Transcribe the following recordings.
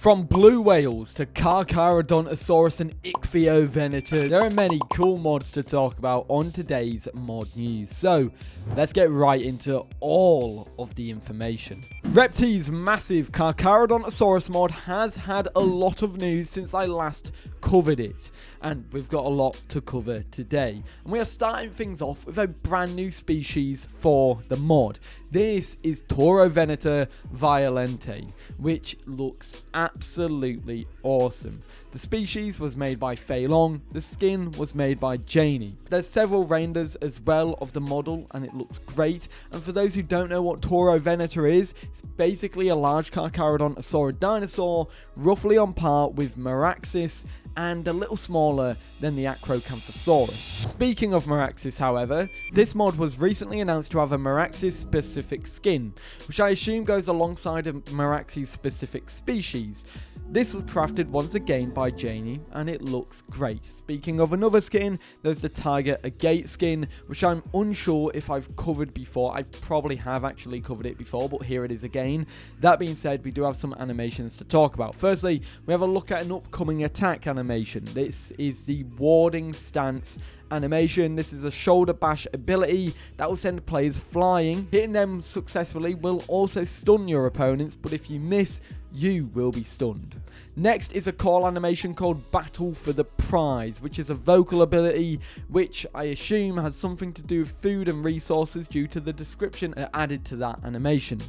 From blue whales to Carcharodontosaurus and Ichthyovenator, there are many cool mods to talk about on today's mod news. So, let's get right into all of the information. Repti's massive Carcharodontosaurus mod has had a lot of news since I last covered it, and we've got a lot to cover today. And we are starting things off with a brand new species for the mod. This is Torvosaurus violente, which looks absolutely awesome. The species was made by Fei Long, the skin was made by Janie. There's several renders as well of the model and it looks great. And for those who don't know what Torvosaurus is, it's basically a large Carcharodontosaurus dinosaur, roughly on par with Meraxis and a little smaller than the Acrocanthosaurus. Speaking of Meraxis, however, this mod was recently announced to have a Meraxis specific skin, which I assume goes alongside a Meraxis specific species. This was crafted once again by Janie and it looks great. Speaking of another skin, there's the Tiger Agate skin, which I'm unsure if I've covered before. I probably have actually covered it before, but here it is again. That being said, we do have some animations to talk about. Firstly, we have a look at an upcoming attack animation. This is the warding stance animation. This is a shoulder bash ability that will send players flying. Hitting them successfully will also stun your opponents, but if you miss, you will be stunned. Next is a call animation called Battle for the Prize, which is a vocal ability which I assume has something to do with food and resources due to the description added to that animation.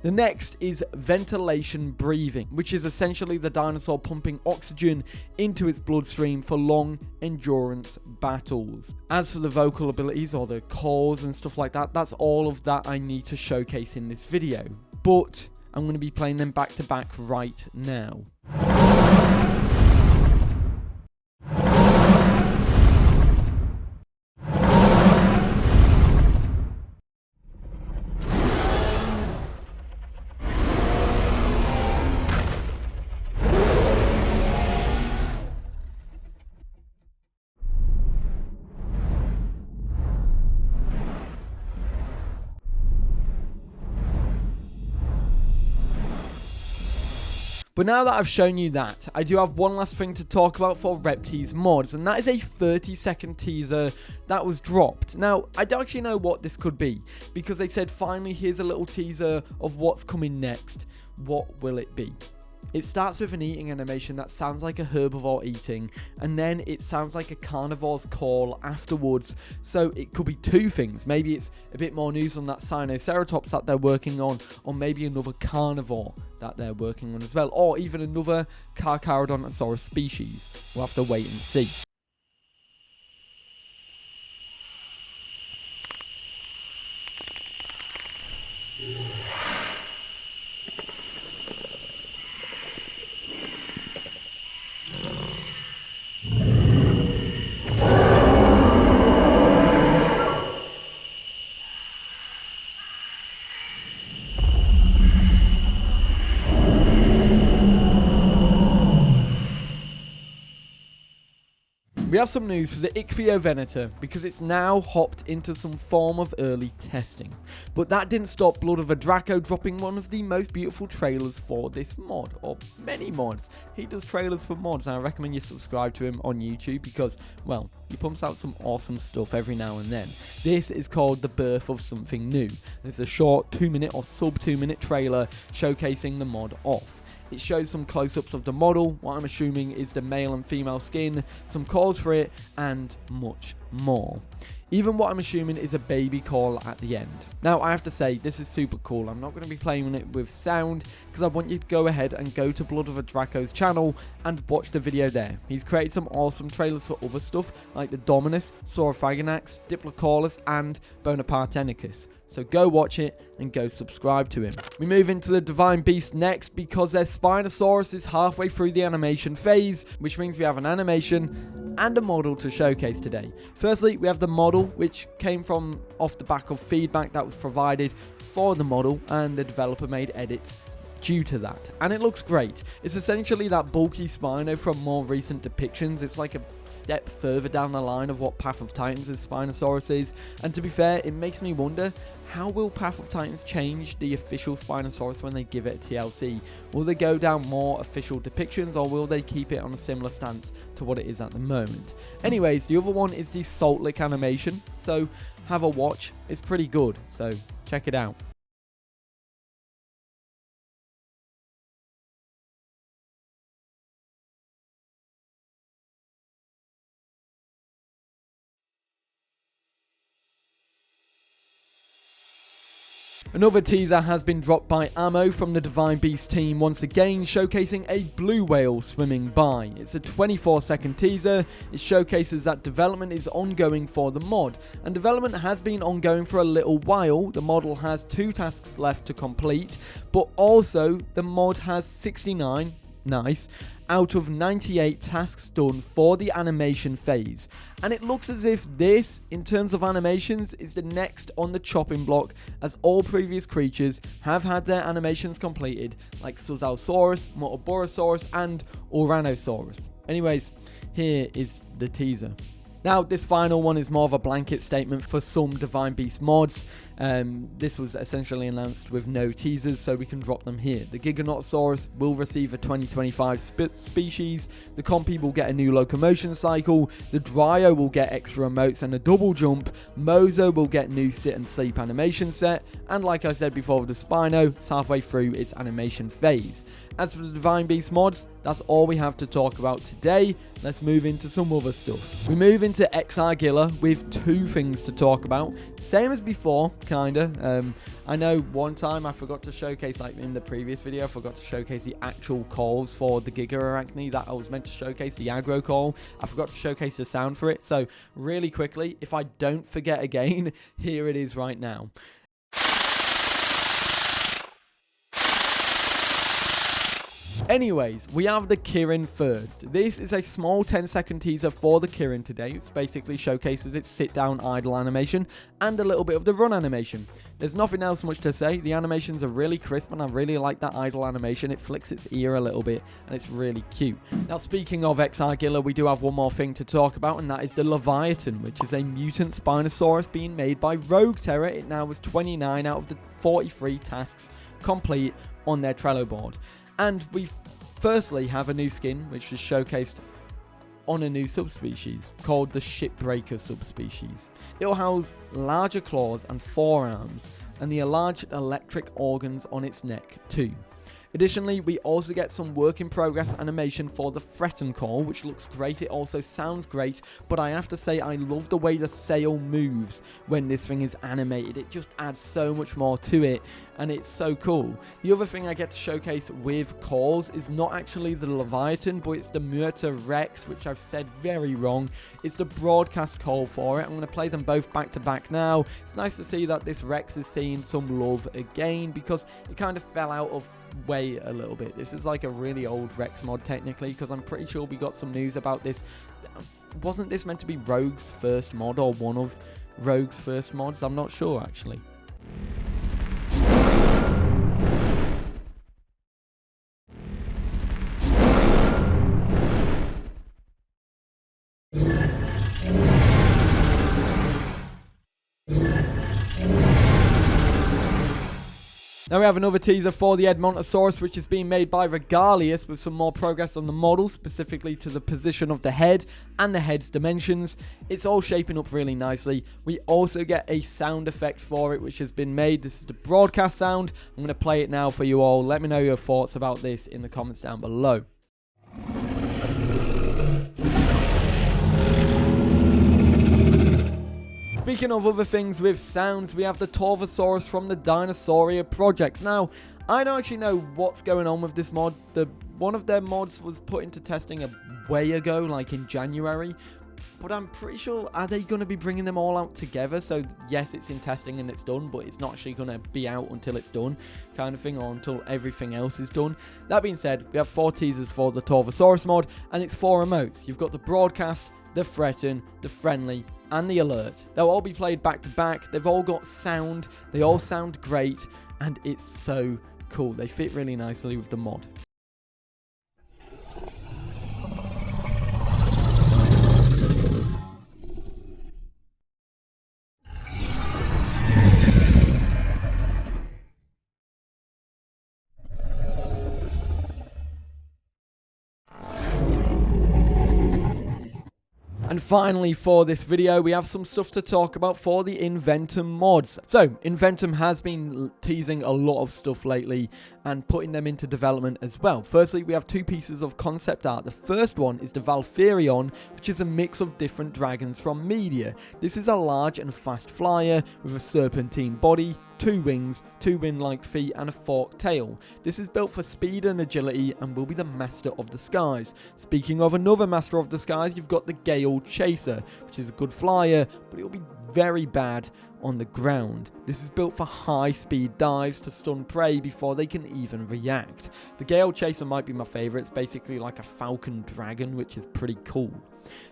The next is ventilation breathing, which is essentially the dinosaur pumping oxygen into its bloodstream for long endurance battles. As for the vocal abilities or the calls and stuff like that, that's all of that I need to showcase in this video. But I'm going to be playing them back to back right now. But now that I've shown you that, I do have one last thing to talk about for Repti's mods, and that is a 30-second teaser that was dropped. Now, I don't actually know what this could be, because they said, finally, here's a little teaser of what's coming next. What will it be? It starts with an eating animation that sounds like a herbivore eating, and then it sounds like a carnivore's call afterwards. So it could be two things. Maybe it's a bit more news on that Spinosaurus that they're working on, or maybe another carnivore that they're working on as well, or even another Carcharodontosaurus species. We'll have to wait and see. We have some news for the Ichthyovenator because it's now hopped into some form of early testing. But that didn't stop BloodofaDraco dropping one of the most beautiful trailers for this mod, or many mods. He does trailers for mods, and I recommend you subscribe to him on YouTube because, well, he pumps out some awesome stuff every now and then. This is called The Birth of Something New. It's a short 2-minute or sub 2-minute trailer showcasing the mod off. It shows some close-ups of the model, what I'm assuming is the male and female skin, some calls for it, and much more. Even what I'm assuming is a baby call at the end. Now, I have to say, this is super cool. I'm not going to be playing it with sound because I want you to go ahead and go to BloodofaDraco's channel and watch the video there. He's created some awesome trailers for other stuff like the Dominus, Saurophaganax, Diplocaulus, and Bonapartenicus. So go watch it and go subscribe to him. We move into the Divine Beast next because their Spinosaurus is halfway through the animation phase, which means we have an animation and a model to showcase today. Firstly, we have the model, which came from off the back of feedback that was provided for the model, and the developer made edits due to that, and it looks great. It's essentially that bulky Spino from more recent depictions. It's like a step further down the line of what Path of Titans' Spinosaurus is, and to be fair, it makes me wonder, how will Path of Titans change the official Spinosaurus when they give it a TLC? Will they go down more official depictions, or will they keep it on a similar stance to what it is at the moment? Anyways, the other one is the Salt Lick animation, so have a watch. It's pretty good, so check it out. Another teaser has been dropped by Ammo from the Divine Beast team once again, showcasing a blue whale swimming by. It's a 24-second teaser. It showcases that development is ongoing for the mod, and development has been ongoing for a little while. The model has 2 tasks left to complete, but also the mod has 69 out of 98 tasks done for the animation phase, and it looks as if this, in terms of animations, is the next on the chopping block, as all previous creatures have had their animations completed, like Susalsaurus, Mortoborosaurus and Oranosaurus. Anyways, here is the teaser. Now, this final one is more of a blanket statement for some Divine Beast mods. This was essentially announced with no teasers, so we can drop them here. The Giganotosaurus will receive a 2025 species. The Compy will get a new locomotion cycle. The Dryo will get extra emotes and a double jump. Mozo will get new sit and sleep animation set. And like I said before with the Spino, it's halfway through its animation phase. As for the Divine Beast mods, that's all we have to talk about today. Let's move into some other stuff. We move into Exargilla with 2 things to talk about. Same as before, kinda. I know one time I forgot to showcase, like in the previous video, I forgot to showcase the actual calls for the Giga Arachne that I was meant to showcase, the aggro call. I forgot to showcase the sound for it. So really quickly, if I don't forget again, here it is right now. Anyways, we have the Kirin first. This is a small 10-second teaser for the Kirin today, which basically showcases its sit-down idle animation and a little bit of the run animation. There's nothing else much to say. The animations are really crisp, and I really like that idle animation. It flicks its ear a little bit, and it's really cute. Now, speaking of Exargilla, we do have one more thing to talk about, and that is the Leviathan, which is a mutant Spinosaurus being made by Rogue Terror. It now has 29 out of the 43 tasks complete on their Trello board. And we firstly have a new skin, which was showcased on a new subspecies called the Shipbreaker subspecies. It will house larger claws and forearms, and the enlarged electric organs on its neck too. Additionally, we also get some work in progress animation for the Threaten call, which looks great. It also sounds great, but I have to say I love the way the sail moves when this thing is animated. It just adds so much more to it, and it's so cool. The other thing I get to showcase with calls is not actually the Leviathan, but it's the Murta Rex, which I've said very wrong. It's the broadcast call for it. I'm going to play them both back to back now. It's nice to see that this Rex is seeing some love again, because it kind of fell out of way a little bit. This is like a really old Rex mod technically, because I'm pretty sure we got some news about this. Wasn't this meant to be Rogue's first mod, or one of Rogue's first mods? I'm not sure actually. Now we have another teaser for the Edmontosaurus, which is being made by Regalius, with some more progress on the model, specifically to the position of the head and the head's dimensions. It's all shaping up really nicely. We also get a sound effect for it, which has been made. This is the broadcast sound. I'm going to play it now for you all. Let me know your thoughts about this in the comments down below. Speaking of other things with sounds, we have the Torvosaurus from the Dinosauria projects. Now, I don't actually know what's going on with this mod. One of their mods was put into testing a way ago, like in January. But I'm pretty sure, are they going to be bringing them all out together? So, yes, it's in testing and it's done, but it's not actually going to be out until it's done, kind of thing, or until everything else is done. That being said, we have 4 teasers for the Torvosaurus mod, and it's 4 emotes. You've got the broadcast, the threaten, the friendly, and the alert. They'll all be played back to back. They've all got sound. They all sound great, and it's so cool. They fit really nicely with the mod. And finally, for this video, we have some stuff to talk about for the Ventum mods. So, Ventum has been teasing a lot of stuff lately and putting them into development as well. Firstly, we have two pieces of concept art. The first one is the Valferion, which is a mix of different dragons from media. This is a large and fast flyer with a serpentine body, 2 wings, 2 wind-like feet, and a forked tail. This is built for speed and agility and will be the Master of the Skies. Speaking of another Master of the Skies, you've got the Gale Chaser, which is a good flyer, but it will be very bad on the ground. This is built for high-speed dives to stun prey before they can even react. The Gale Chaser might be my favourite. It's basically like a falcon dragon, which is pretty cool.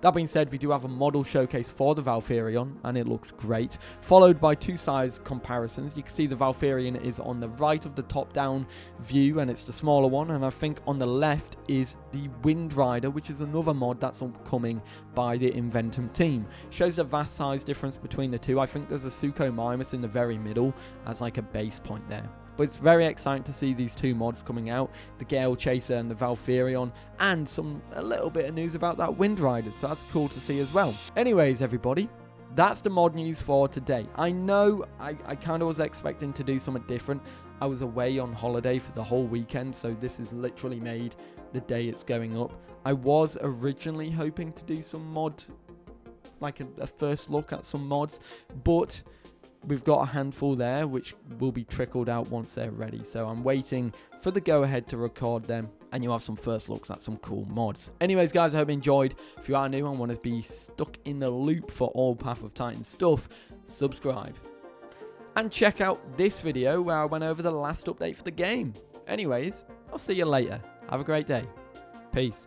That being said, we do have a model showcase for the Valferion, and it looks great, followed by 2 size comparisons. You can see the Valferion is on the right of the top-down view, and it's the smaller one, and I think on the left is the Wind Rider, which is another mod that's upcoming by the Ventum team. Shows a vast size difference between the two. I think there's a Suchomimus in the very middle as like a base point there. But it's very exciting to see these 2 mods coming out, the Gale Chaser and the Valferion, and a little bit of news about that Wind Rider, so that's cool to see as well. Anyways, everybody, that's the mod news for today. I know I kind of was expecting to do something different. I was away on holiday for the whole weekend, so this is literally made the day it's going up. I was originally hoping to do some mod, like a first look at some mods, but we've got a handful there which will be trickled out once they're ready. So I'm waiting for the go-ahead to record them, and you'll have some first looks at some cool mods. Anyways, guys, I hope you enjoyed. If you are new and want to be stuck in the loop for all Path of Titan stuff, subscribe. And check out this video where I went over the last update for the game. Anyways, I'll see you later. Have a great day. Peace.